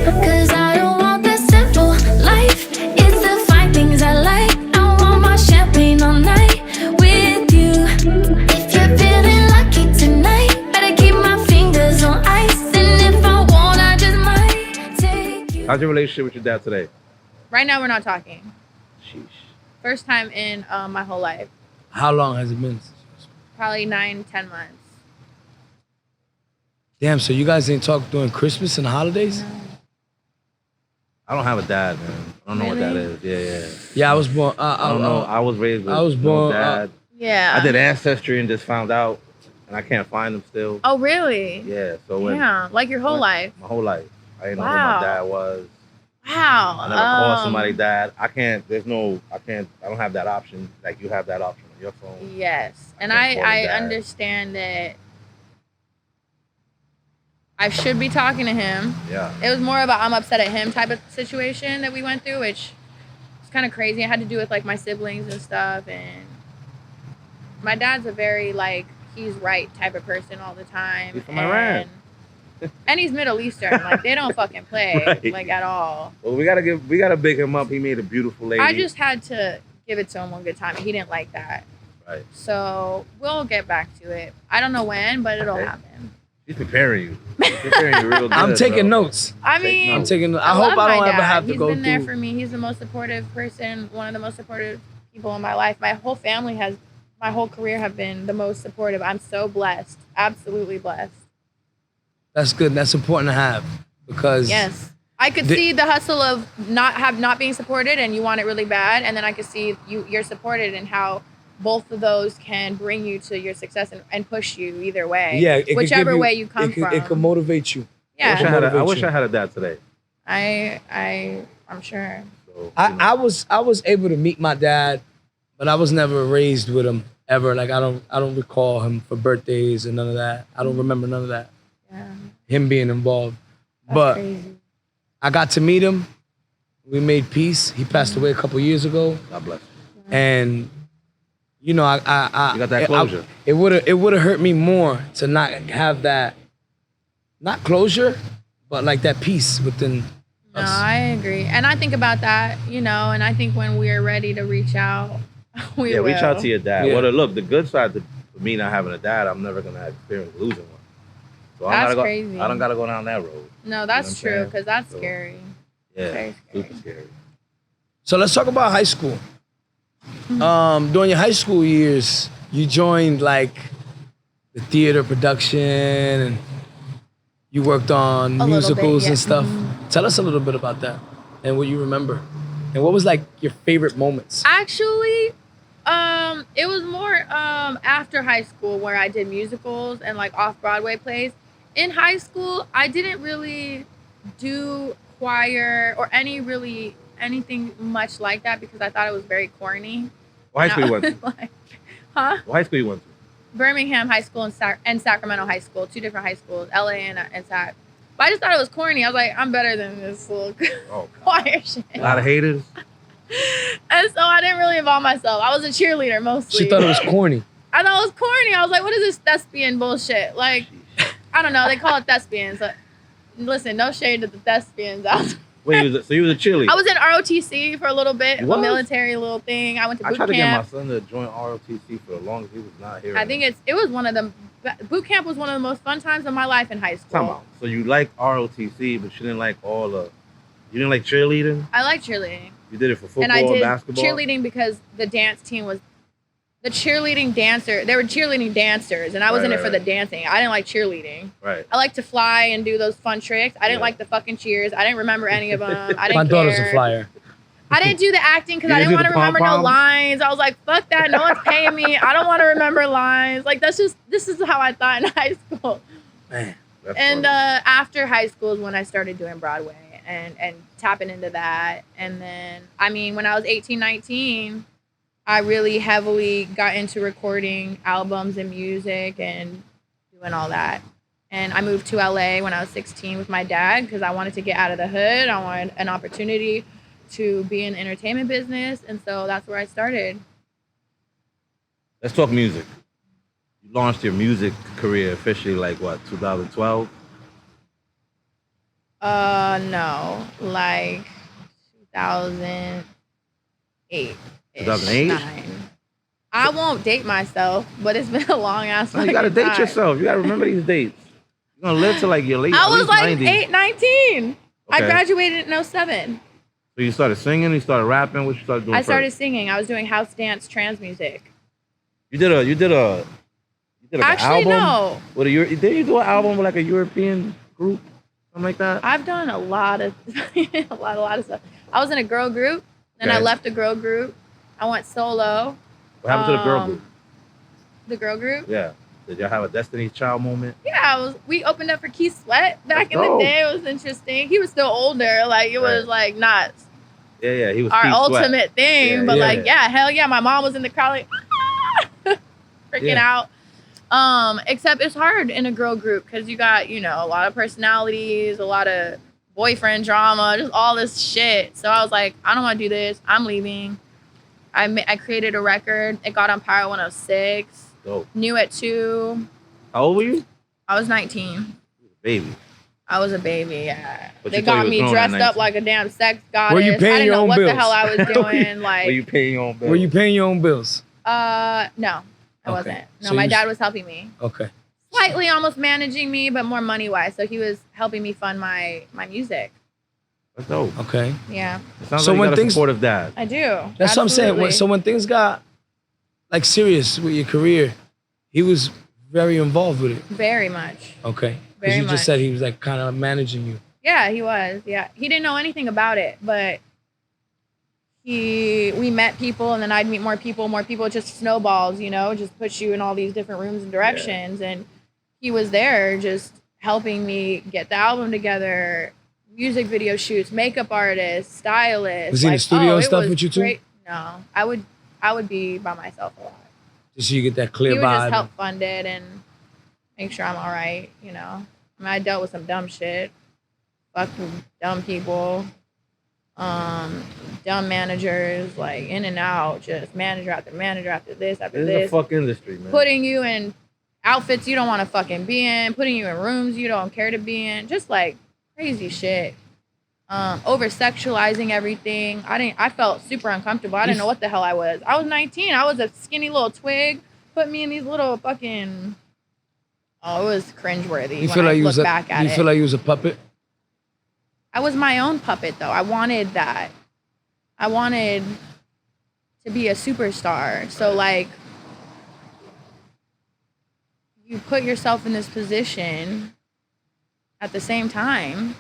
Cause I don't want the simple life. It's the fine things I like. I want my champagne all night with you. If you're feeling lucky tonight, better keep my fingers on ice. And if I want, I just might take you. How's your relationship with your dad today? Right now, we're not talking. Sheesh. First time in my whole life. How long has it been? Probably 9-10 months. Damn, so you guys didn't talk during Christmas and the holidays? No. I don't have a dad, man. I don't know what that is. Yeah. Yeah, I was born. I don't know. I was raised with I was born, no dad. Yeah. I did Ancestry and just found out, and I can't find them still. Oh, really? Yeah. So when Yeah, like your whole life. my whole life, I didn't know who Wow. my dad was. Wow. I never called somebody dad. I can't. I don't have that option. Like you have that option on your phone. Yes, and can't call I him dad. understand that I should be talking to him. Yeah. It was more about I'm upset at him type of situation that we went through, which is kind of crazy. It had to do with like my siblings and stuff, and my dad's a very like he's right type of person all the time. He's from Iran. And he's Middle Eastern, like they don't fucking play Right. like at all. Well, we gotta big him up. He made a beautiful lady. I just had to give it to him one good time. He didn't like that. Right. So we'll get back to it. I don't know when, but it'll Okay. happen. He's preparing you. He's preparing you real good. I'm taking bro. notes. I Take mean, I'm taking. I love hope I my don't ever dad. have to He's go been there through. for me. He's the most supportive person, one of the most supportive people in my life. My whole family has, my whole career have been the most supportive. I'm so blessed. Absolutely blessed. That's good. That's important to have because Yes. I could see the hustle of not being supported and you want it really bad, and then I could see you're supported and how both of those can bring you to your success and push you either way. yeah, it could whichever give way you come from. It could from. motivate you. I wish, I, Yeah. had a, I Motivate wish you. I had a dad today. I'm sure. So, you know. I was able to meet my dad, but I was never raised with him ever. Like I don't recall him for birthdays and none of that. I don't remember none of that. Yeah. Him being involved. That's But crazy. I got to meet him. We made peace. He passed away a couple years ago, God bless. and you know, I You got that closure. it would have hurt me more to not have that, not closure, but like that peace within No, us. I agree. And I think about that, and I think when we're ready to reach out, we Yeah, will. reach out to your dad. Yeah. Well, look, the good side for me not having a dad, I'm never gonna experience losing one. So That's I crazy. don't gotta go down that road. No, that's You know what I'm true, saying? because that's So- scary. Yeah, Very scary. super scary. So let's talk about high school. During your high school years, you joined like the theater production and you worked on A little musicals bit, yeah. and stuff. Tell us a little bit about that and what you remember. And what was like your favorite moments? Actually, it was more after high school where I did musicals and like off-Broadway plays. In high school, I didn't really do choir or anything much like that because I thought it was very corny. What high school you went to? Like, huh? What high school you went to? Birmingham High School and Sacramento High School, two different high schools, LA and Sac. But I just thought it was corny. I was like, I'm better than this little Oh, choir shit. a lot of haters. And so I didn't really involve myself. I was a cheerleader mostly. She thought it was corny. I thought it was corny. I was like, what is this thespian bullshit? Like, I don't know. They call it thespians. But listen, no shade to the thespians out. Wait, so you was a cheerleader? I was in ROTC for a little bit, You a was? military little thing. I went to I boot tried to get my camp. son to join ROTC for the longest. He was not here. I think it was one of the boot camp was one of the most fun times of my life in high Time school. out. So you like ROTC, but you didn't like you didn't like cheerleading? I like cheerleading. You did it for football And I did basketball? cheerleading because the dance team was the cheerleading dancer. They were cheerleading dancers, and I was Right, in it right, for the right. dancing. I didn't like cheerleading. Right. I like to fly and do those fun tricks. I didn't Yeah. like the fucking cheers. I didn't remember any of them. I didn't My daughter's care. a flyer. I didn't do the acting because You I didn't didn't do want to the remember no pom-poms? lines. I was like, fuck that. No one's paying me. I don't want to remember lines. Like, this is how I thought in high school. Man. That's And funny. after high school is when I started doing Broadway and tapping into that. And then, I mean, when I was 18, 19, I really heavily got into recording albums and music and doing all that. And I moved to LA when I was 16 with my dad because I wanted to get out of the hood. I wanted an opportunity to be in the entertainment business. And so that's where I started. Let's talk music. You launched your music career officially like what, 2012? No, like 2008. 2008? 9. I won't date myself, but it's been a long ass. No, you gotta fucking date time. yourself. You gotta remember these dates. You're gonna live to like your late. I at was least like 90. 19. I Okay. graduated in 07. So you started singing. You started rapping. What you started doing? I started first? singing. I was doing house dance, trance music. You did an Actually, album. no. Did you do an album with like a European group, something like that? I've done a lot of a lot of stuff. I was in a girl group, then I Okay. left the girl group. I went solo. What happened to the girl group? The girl group? Yeah. Did y'all have a Destiny's Child moment? Yeah, we opened up for Keith Sweat back in Let's the go. day. It was interesting. He was still older. Like it was Right. like not Yeah, he was our Keith Sweat. ultimate thing, Yeah, but yeah. like yeah, hell yeah. My mom was in the crowd like freaking Yeah. out. Except it's hard in a girl group because you got, a lot of personalities, a lot of boyfriend drama, just all this shit. So I was like, I don't want to do this. I'm leaving. I created a record. It got on Power 106. Dope. New at 2. How old were you? I was 19. Baby. I was a baby, yeah. But They you thought got you me was grown at dressed up 19. like a damn sex goddess. Were you paying I didn't your know own what the bills? hell I was doing. Were you paying your own bills? Were you paying your own bills? No, I Okay. wasn't. No, So my you- dad was helping me. Okay. Slightly almost managing me, but more money-wise. So he was helping me fund my music. That's dope. Okay. Yeah, It sounds So like you when got a things- supportive dad. I do. That's what I'm saying. Absolutely. So when things got like serious with your career, he was very involved with it. Very much. Okay. Because Very you much. just said he was like kind of managing you. Yeah, he was. Yeah, he didn't know anything about it, but we met people, and then I'd meet more people. More people, just snowballs, just push you in all these different rooms and directions. And he was there, just helping me get the album together, music video shoots, makeup artist, stylist. Was he in the studio and it stuff was with you too? great. No, I would be by myself a lot. Just so you get that clear He would vibe. just help fund it and make sure I'm all right. I dealt with some dumb shit, fucking dumb people, dumb managers, like in and out, just manager after this, after This is a this, fuck industry, man. putting you in outfits you don't want to fucking be in, putting you in rooms you don't care to be in, just like crazy shit. Over sexualizing everything. I felt super uncomfortable. I didn't know what the hell I was. I was 19. I was a skinny little twig. Put me in these little fucking. Oh, it was cringeworthy. You when feel I like you look was a, back at you it. feel like you was a puppet? I was my own puppet though. I wanted that. I wanted to be a superstar. So like, you put yourself in this position at the same time,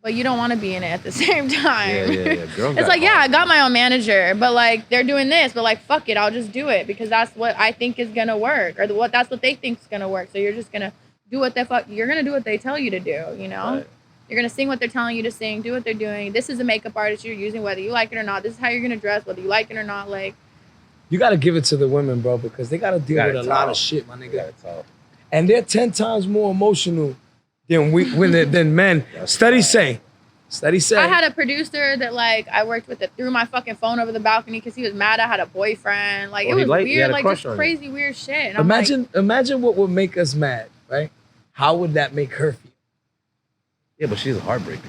but you don't want to be in it at the same time. Yeah. Girls It's got like, yeah, I hard. got my own manager, but like they're doing this, but like fuck it, I'll just do it because that's what I think is gonna work, or that's what they think is gonna work. So you're just gonna do what you're gonna do what they tell you to do, Right. You're gonna sing what they're telling you to sing, do what they're doing. This is a makeup artist you're using, whether you like it or not. This is how you're gonna dress, whether you like it or not. Like, You got to give it to the women, bro, because they got to deal Gotta with a lot talk. of shit, my nigga. Gotta talk. And they're 10 times more emotional than men. That's Studies right. say. I had a producer that like I worked with that threw my fucking phone over the balcony because he was mad I had a boyfriend. Like Oh, it he was liked- he had weird, a like crush just on you. crazy weird shit. And I'm like, Imagine what would make us mad, right? How would that make her feel? Yeah, but she's a heartbreaker.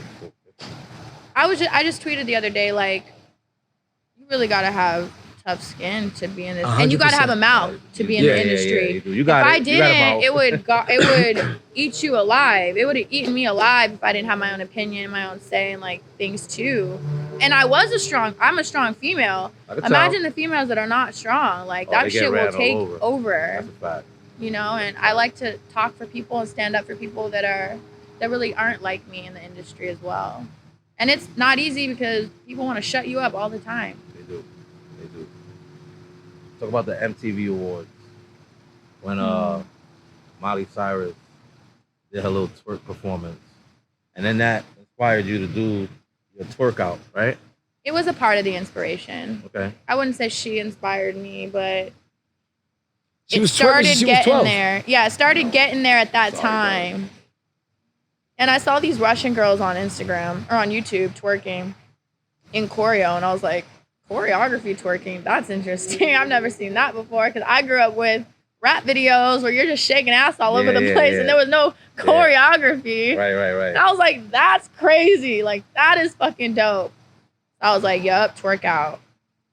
I just tweeted the other day, like, you really gotta have tough skin to be in this, and you gotta 100%. have a mouth to be in Yeah, the yeah, yeah, industry. you do. You got if it. I You got a didn't, mouth. it would eat you alive. It would have eaten me alive if I didn't have my own opinion, my own say, and like things too. And I'm a strong female. I can Imagine tell. the females that are not strong. Like Oh, that they get shit ran will all take over. over. That's a fact. And I like to talk for people and stand up for people that really aren't like me in the industry as well. And it's not easy because people want to shut you up all the time. They do. Talk about the MTV Awards. When Miley Cyrus did her little twerk performance. And then that inspired you to do your Twerkout, right? It was a part of the inspiration. Okay. I wouldn't say she inspired me, but She was started 12. She was getting 12. there. Yeah, it started getting there at that Sorry, time. And I saw these Russian girls on Instagram or on YouTube twerking in choreo, and I was like, choreography twerking, that's interesting. I've never seen that before because I grew up with rap videos where you're just shaking ass all over the Yeah, place yeah. and there was no choreography. Right. And I was like, that's crazy. Like, that is fucking dope. I was like, yup, Twerkout.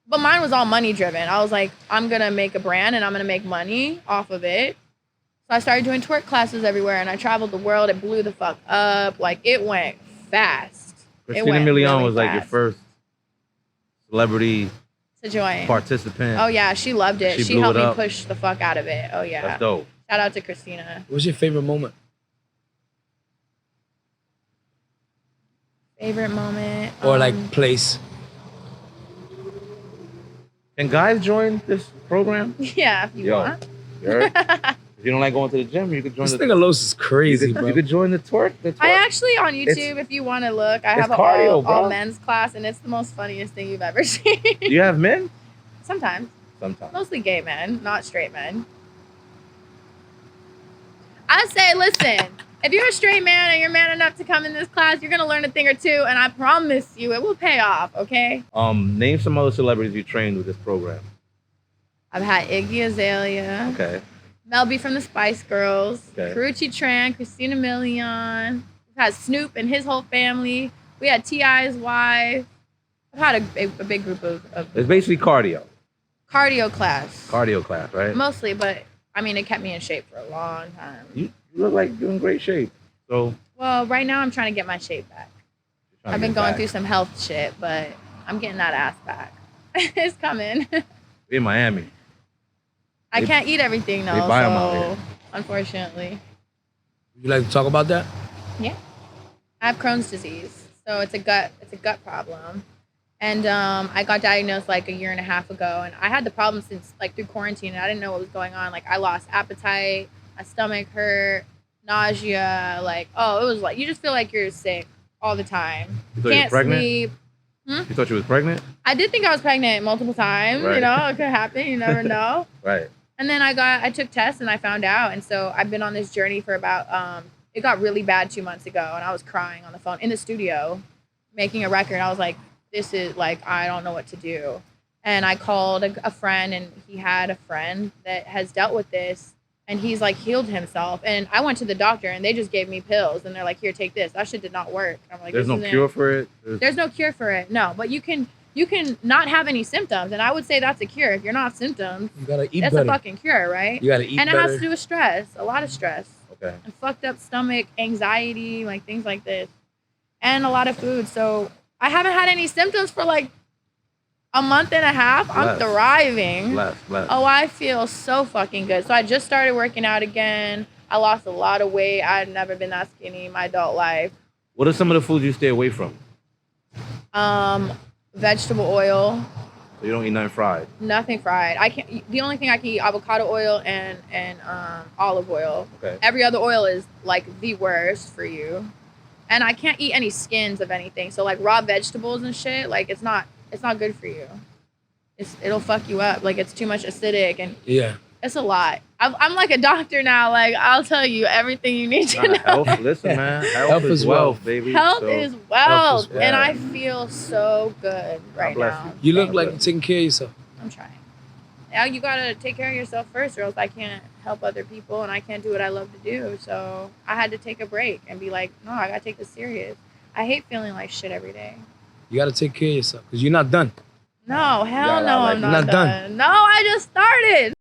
But mine was all money driven. I was like, I'm going to make a brand and I'm going to make money off of it. So I started doing twerk classes everywhere and I traveled the world. It blew the fuck up. Like, it went fast. Christina Milian really was like your fast. first celebrity To join. participant. Oh, yeah. She loved it. She She blew helped it me up. push the fuck out of it. Oh, yeah. That's dope. Shout out to Christina. What's your favorite moment? Favorite moment? Or like place? Can guys join this program? Yeah, if you Yo. want. You heard? If you don't like going to the gym, you could join This the. nigga Los is crazy, bro. You could join the twerk. I actually, on YouTube, if you want to look, I have an cardio, bro. all men's class, and it's the most funniest thing you've ever seen. Do you have men? Sometimes. Sometimes. Mostly gay men, not straight men. I say, listen, if you're a straight man and you're man enough to come in this class, you're going to learn a thing or two, and I promise you it will pay off, okay? Name some other celebrities you trained with this program. I've had Iggy Azalea, Okay. Mel B from the Spice Girls, Okay. Karrueche Tran, Christina Milian. We've had Snoop and his whole family. We had T.I.'s wife. I've had a big group of It's basically cardio. cardio class. Cardio class, right? Mostly, but I mean, it kept me in shape for a long time. You look like you're in great shape. So Well, right now I'm trying to get my shape back. you're trying I've to been get going back. through some health shit, but I'm getting that ass back. It's coming. We're in Miami. I They- can't eat everything though, they buy 'em out so here. unfortunately. Would you like to talk about that? Yeah. I have Crohn's disease. So it's a gut problem. And I got diagnosed like a year and a half ago, and I had the problem since like through quarantine, and I didn't know what was going on. Like, I lost appetite, my stomach hurt, nausea, like, it was like, you just feel like you're sick all the time. You thought you were pregnant? Sleep. You thought you was pregnant? I did think I was pregnant multiple times, Right. you know, it could happen, you never know. Right. And then I took tests and I found out. And so I've been on this journey for about, it got really bad 2 months ago, and I was crying on the phone in the studio, making a record. I was like, this is like, I don't know what to do. And I called a friend, and he had a friend that has dealt with this, and he's like healed himself. And I went to the doctor, and they just gave me pills, and they're like, here, take this. That shit did not work. I'm like, There's this no isn't- cure for it. There's no cure for it. No, but you can not have any symptoms, and I would say that's a cure. If you're not symptoms, You gotta eat that's better. a fucking cure, right? You gotta eat And it better. has to do with stress, a lot of stress, Okay. and fucked up stomach, anxiety, like things like this, and a lot of food. So I haven't had any symptoms for like a month and a half. I'm Bless. thriving. Bless. Oh, I feel so fucking good. So I just started working out again. I lost a lot of weight. I'd never been that skinny in my adult life. What are some of the foods you stay away from? Vegetable oil, So you don't eat nothing fried. nothing fried. I can't. The only thing I can eat avocado oil and olive oil. Okay. Every other oil is like the worst for you, and I can't eat any skins of anything. So like raw vegetables and shit, like it's not good for you. It'll fuck you up. Like, it's too much acidic, and Yeah. it's a lot. I'm like a doctor now. Like, I'll tell you everything you need to know. Health, listen, man. Health, Health is is wealth, wealth. baby. Health So, is wealth, wealth. and I feel so good right bless now. You look God like bless. you're taking care of yourself. I'm trying. Now you gotta take care of yourself first, or else I can't help other people, and I can't do what I love to do. So I had to take a break and be like, no, I gotta take this serious. I hate feeling like shit every day. You gotta take care of yourself because you're not done. No, hell gotta no, like- I'm You're not not done. done. No, I just started.